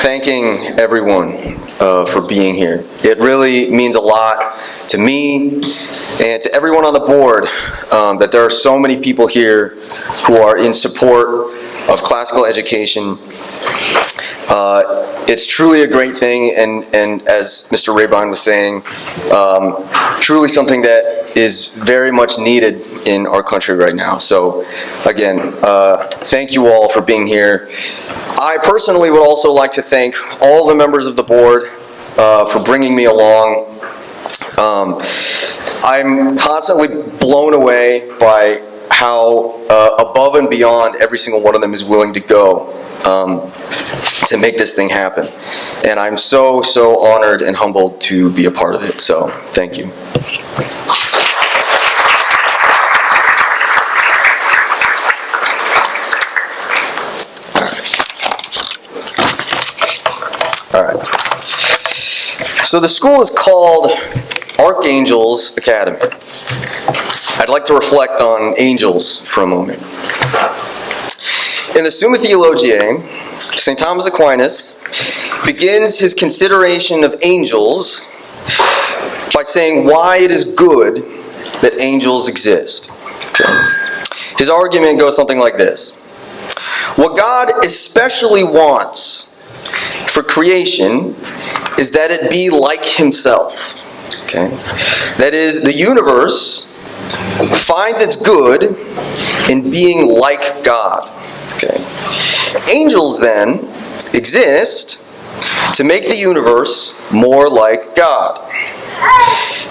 thanking everyone for being here. It really means a lot to me and to everyone on the board that there are so many people here who are in support of classical education. It's truly a great thing, and as Mr. Rabine was saying, truly something that is very much needed in our country right now. So, again, thank you all for being here. I personally would also like to thank all the members of the board for bringing me along. I'm constantly blown away by how above and beyond every single one of them is willing to go to make this thing happen. And I'm so honored and humbled to be a part of it. So, thank you. All right. So the school is called Archangels Academy. I'd like to reflect on angels for a moment. In the Summa Theologiae, St. Thomas Aquinas begins his consideration of angels by saying why it is good that angels exist. Okay. His argument goes something like this. What God especially wants for creation is that it be like himself. Okay? That is, the universe finds its good in being like God. Okay? Angels then exist to make the universe more like God.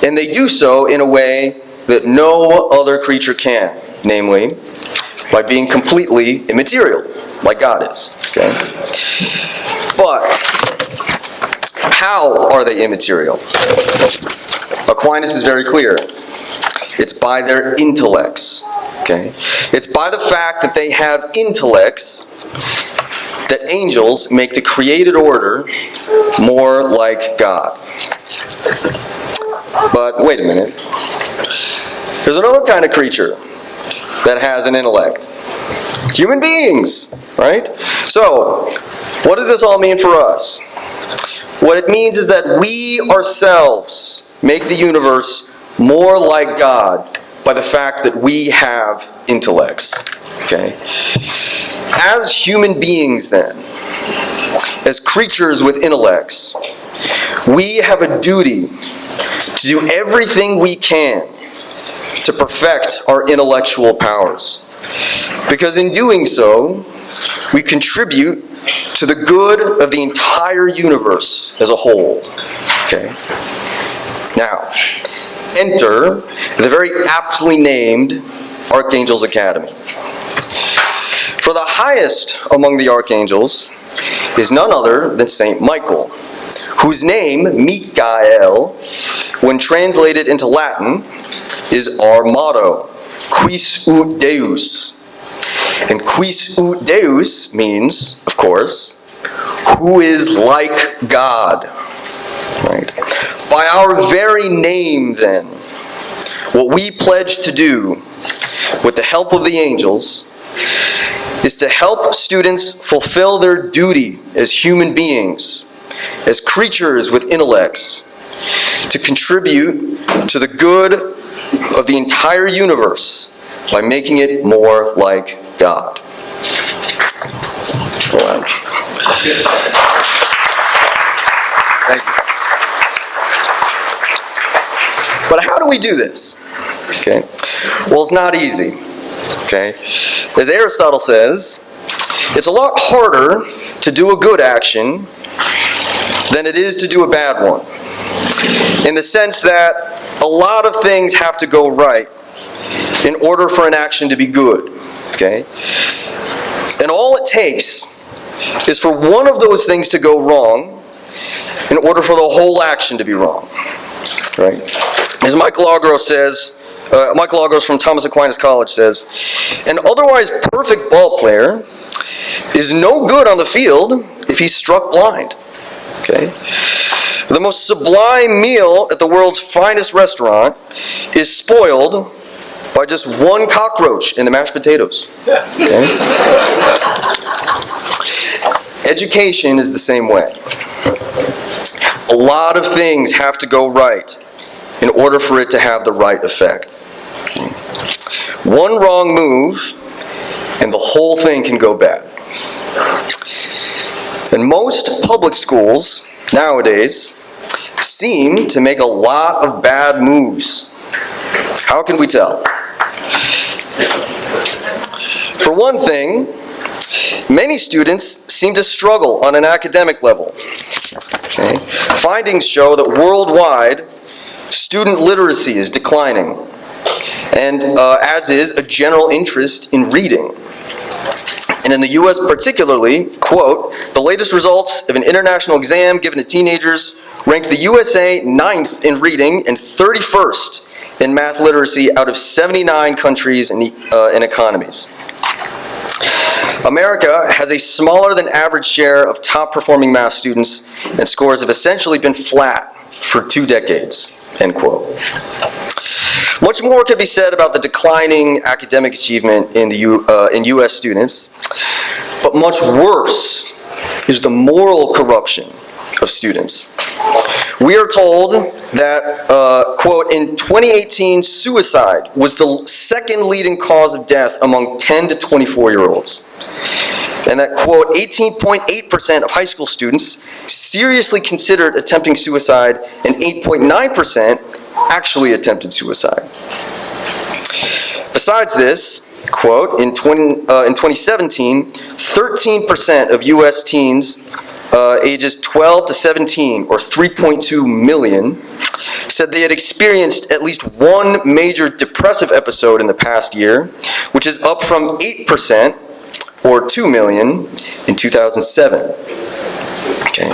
And they do so in a way that no other creature can, namely by being completely immaterial, like God is. Okay? But how are they immaterial? Aquinas is very clear. It's by their intellects. Okay? It's by the fact that they have intellects that angels make the created order more like God. But wait a minute. There's another kind of creature that has an intellect. Human beings, right? So, what does this all mean for us? What it means is that we ourselves make the universe more like God by the fact that we have intellects. Okay? As human beings then, as creatures with intellects, we have a duty to do everything we can to perfect our intellectual powers. Because in doing so, we contribute to the good of the entire universe as a whole. Okay? Now, enter the very aptly named Archangels Academy. For the highest among the archangels is none other than Saint Michael, whose name, Mikael, when translated into Latin, is our motto, Quis ut Deus. And quis ut Deus means, of course, who is like God. Right? By our very name, then, what we pledge to do with the help of the angels is to help students fulfill their duty as human beings, as creatures with intellects, to contribute to the good of the entire universe by making it more like God. Thank you. But how do we do this? Okay. Well, it's not easy. Okay. As Aristotle says, it's a lot harder to do a good action than it is to do a bad one. In the sense that a lot of things have to go right in order for an action to be good. Okay? And all it takes is for one of those things to go wrong in order for the whole action to be wrong. Right? As Michael Agros from Thomas Aquinas College says, an otherwise perfect ball player is no good on the field if he's struck blind. Okay? The most sublime meal at the world's finest restaurant is spoiled by just one cockroach in the mashed potatoes. Okay? Education is the same way. A lot of things have to go right in order for it to have the right effect. One wrong move, and the whole thing can go bad. And most public schools nowadays seem to make a lot of bad moves. How can we tell? For one thing, many students seem to struggle on an academic level. Okay? Findings show that worldwide, student literacy is declining, and as is a general interest in reading. And in the U.S. particularly, quote, the latest results of an international exam given to teenagers ranked the USA 9th in reading and 31st in math literacy out of 79 countries and economies. America has a smaller than average share of top performing math students, and scores have essentially been flat for 2 decades, end quote. Much more could be said about the declining academic achievement in U.S. students, but much worse is the moral corruption of students. We are told that, quote, in 2018, suicide was the second leading cause of death among 10 to 24-year-olds. And that, quote, 18.8% of high school students seriously considered attempting suicide, and 8.9% actually attempted suicide. Besides this, quote, in 2017, 13% of U.S. teens ages 12 to 17, or 3.2 million, said they had experienced at least one major depressive episode in the past year, which is up from 8%, or 2 million, in 2007. Okay.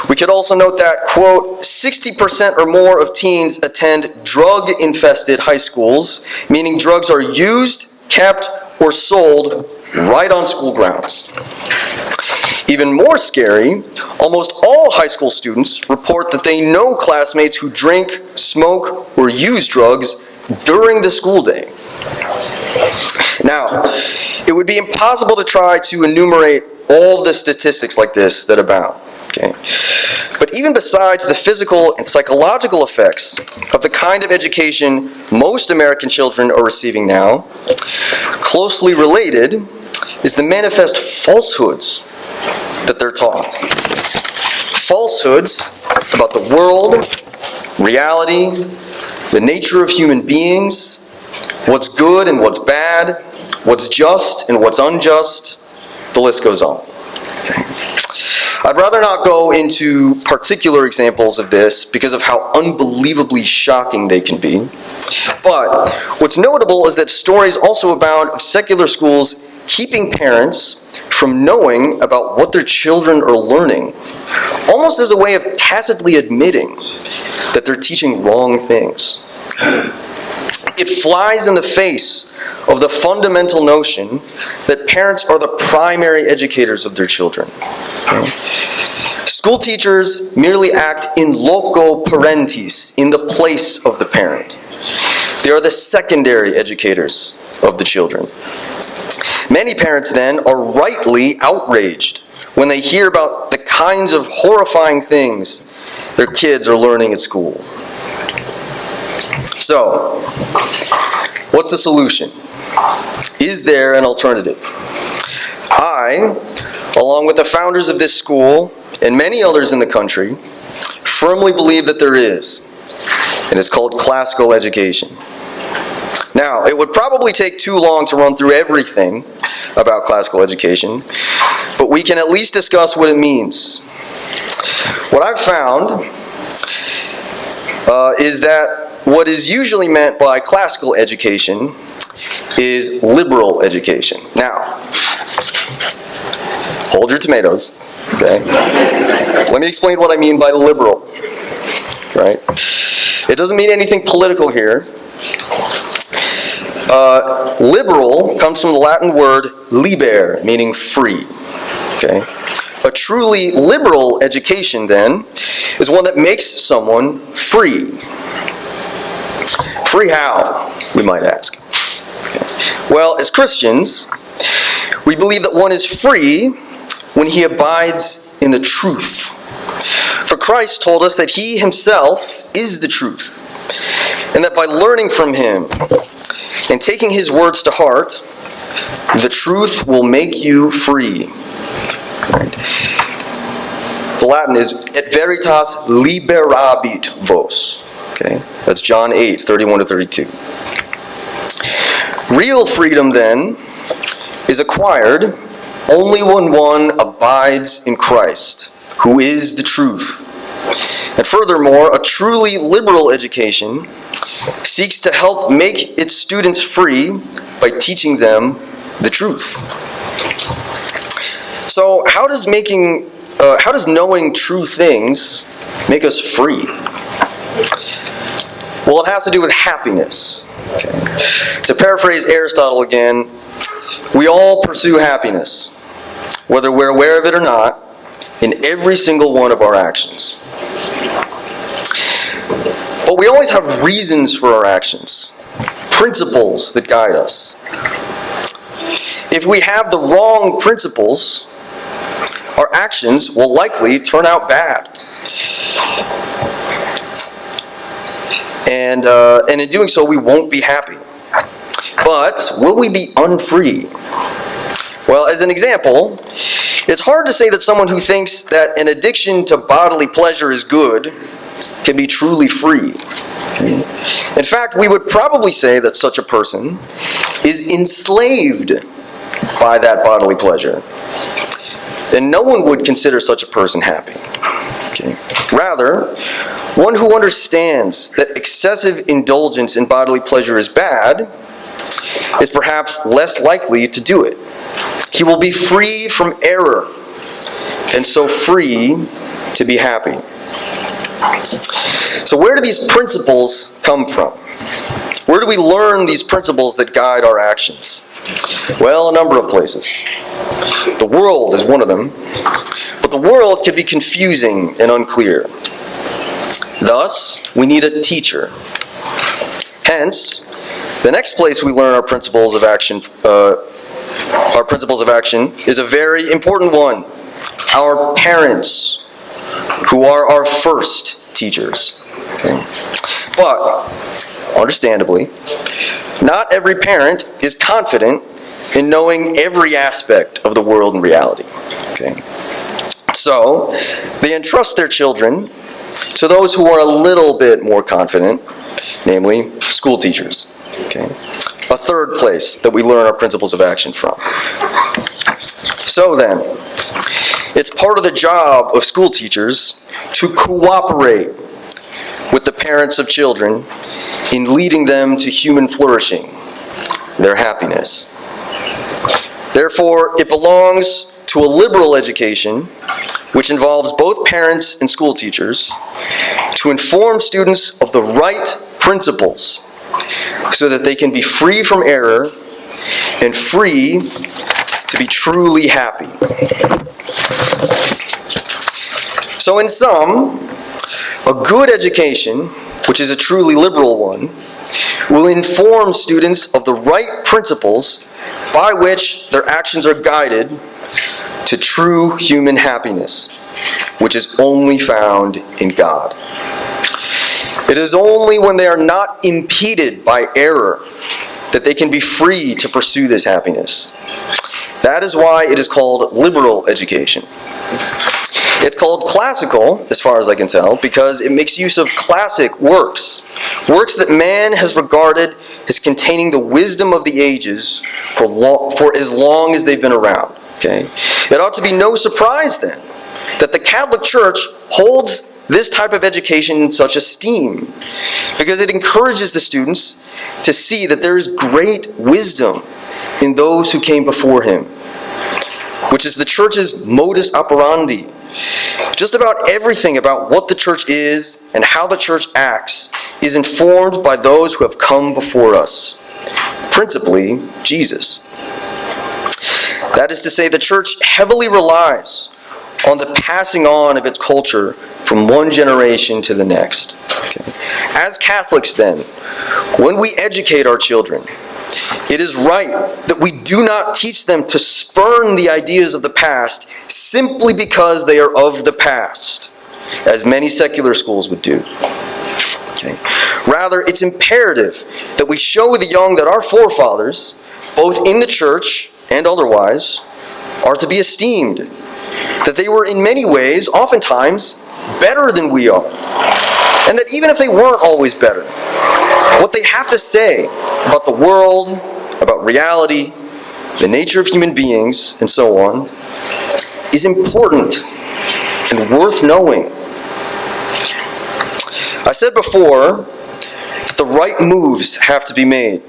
We could also note that, quote, 60% or more of teens attend drug-infested high schools, meaning drugs are used, kept, or sold right on school grounds. Even more scary, almost all high school students report that they know classmates who drink, smoke, or use drugs during the school day. Now, it would be impossible to try to enumerate all the statistics like this that abound. Okay. But even besides the physical and psychological effects of the kind of education most American children are receiving now, closely related is the manifest falsehoods that they're taught. Falsehoods about the world, reality, the nature of human beings, what's good and what's bad, what's just and what's unjust, the list goes on. Okay. I'd rather not go into particular examples of this because of how unbelievably shocking they can be. But what's notable is that stories also abound of secular schools keeping parents from knowing about what their children are learning, almost as a way of tacitly admitting that they're teaching wrong things. It flies in the face of the fundamental notion that parents are the primary educators of their children. Okay? School teachers merely act in loco parentis, in the place of the parent. They are the secondary educators of the children. Many parents then are rightly outraged when they hear about the kinds of horrifying things their kids are learning at school. So, what's the solution? Is there an alternative? I, along with the founders of this school and many others in the country, firmly believe that there is, and it's called classical education. Now, it would probably take too long to run through everything about classical education, but we can at least discuss what it means. What I've found is that what is usually meant by classical education is liberal education. Now, hold your tomatoes, okay? Let me explain what I mean by liberal, right? It doesn't mean anything political here. Liberal comes from the Latin word liber, meaning free, okay? A truly liberal education, then, is one that makes someone free. Free how, we might ask? Okay. Well, as Christians, we believe that one is free when he abides in the truth. For Christ told us that he himself is the truth, and that by learning from him and taking his words to heart, the truth will make you free. Right. The Latin is et veritas liberabit vos. Okay, that's John 8, 31 to 32. Real freedom, then, is acquired only when one abides in Christ, who is the truth. And furthermore, a truly liberal education seeks to help make its students free by teaching them the truth. So, how does knowing true things make us free? Well, it has to do with happiness. Okay. To paraphrase Aristotle again, we all pursue happiness, whether we're aware of it or not, in every single one of our actions. But we always have reasons for our actions, principles that guide us. If we have the wrong principles, our actions will likely turn out bad. And in doing so, we won't be happy. But will we be unfree? Well, as an example, it's hard to say that someone who thinks that an addiction to bodily pleasure is good can be truly free. In fact, we would probably say that such a person is enslaved by that bodily pleasure. And no one would consider such a person happy. Okay. Rather, one who understands that excessive indulgence in bodily pleasure is bad is perhaps less likely to do it. He will be free from error, and so free to be happy. So where do these principles come from? Where do we learn these principles that guide our actions? Well, a number of places. The world is one of them, but the world can be confusing and unclear. Thus, we need a teacher. Hence, the next place we learn our principles of action is a very important one. Our parents, who are our first teachers. Okay. But, understandably, not every parent is confident in knowing every aspect of the world and reality. Okay. So, they entrust their children to those who are a little bit more confident, namely school teachers. Okay. A third place that we learn our principles of action from. So then, it's part of the job of school teachers to cooperate with the parents of children in leading them to human flourishing, their happiness. Therefore, it belongs to a liberal education, which involves both parents and school teachers, to inform students of the right principles so that they can be free from error and free to be truly happy. So in sum, a good education, which is a truly liberal one, will inform students of the right principles by which their actions are guided to true human happiness, which is only found in God. It is only when they are not impeded by error that they can be free to pursue this happiness. That is why it is called liberal education. It's called classical, as far as I can tell, because it makes use of classic works. Works that man has regarded as containing the wisdom of the ages for as long as they've been around. Okay? It ought to be no surprise then that the Catholic Church holds this type of education in such esteem, because it encourages the students to see that there is great wisdom in those who came before him, which is the Church's modus operandi. Just about everything about what the Church is and how the Church acts is informed by those who have come before us, principally Jesus. That is to say, the Church heavily relies on the passing on of its culture from one generation to the next. Okay. As Catholics, then, when we educate our children, It is right that we do not teach them to spurn the ideas of the past simply because they are of the past, as many secular schools would do. Okay. Rather, it's imperative that we show the young that our forefathers, both in the church and otherwise, are to be esteemed, that they were in many ways, oftentimes, better than we are, and that even if they weren't always better, what they have to say about the world, about reality, the nature of human beings, and so on, is important and worth knowing. I said before that the right moves have to be made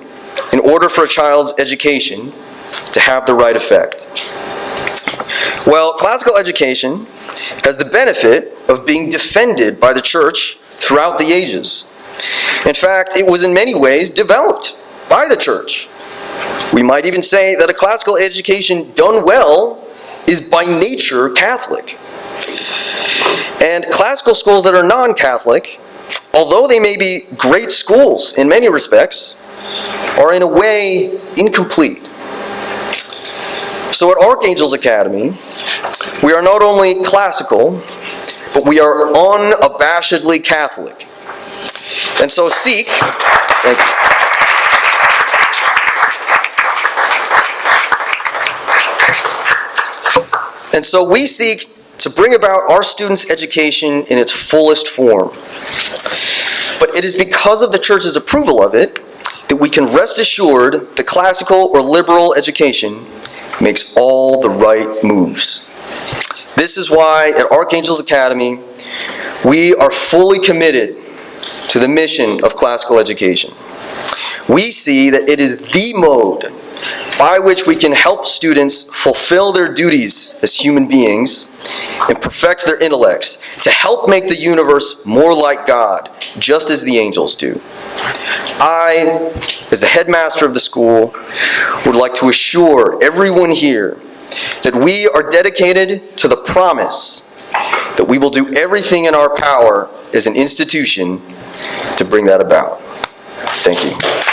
in order for a child's education to have the right effect. Well, classical education has the benefit of being defended by the church throughout the ages. In fact, it was in many ways developed by the church. We might even say that a classical education done well is by nature Catholic. And classical schools that are non-Catholic, although they may be great schools in many respects, are in a way incomplete. So at Archangel's Academy, we are not only classical, but we are unabashedly Catholic. And so seek, we seek to bring about our students' education in its fullest form. But it is because of the church's approval of it that we can rest assured that classical or liberal education makes all the right moves. This is why at Archangel's Academy, we are fully committed to the mission of classical education. We see that it is the mode by which we can help students fulfill their duties as human beings and perfect their intellects to help make the universe more like God, just as the angels do. I, as the headmaster of the school, would like to assure everyone here that we are dedicated to the promise that we will do everything in our power as an institution to bring that about. Thank you.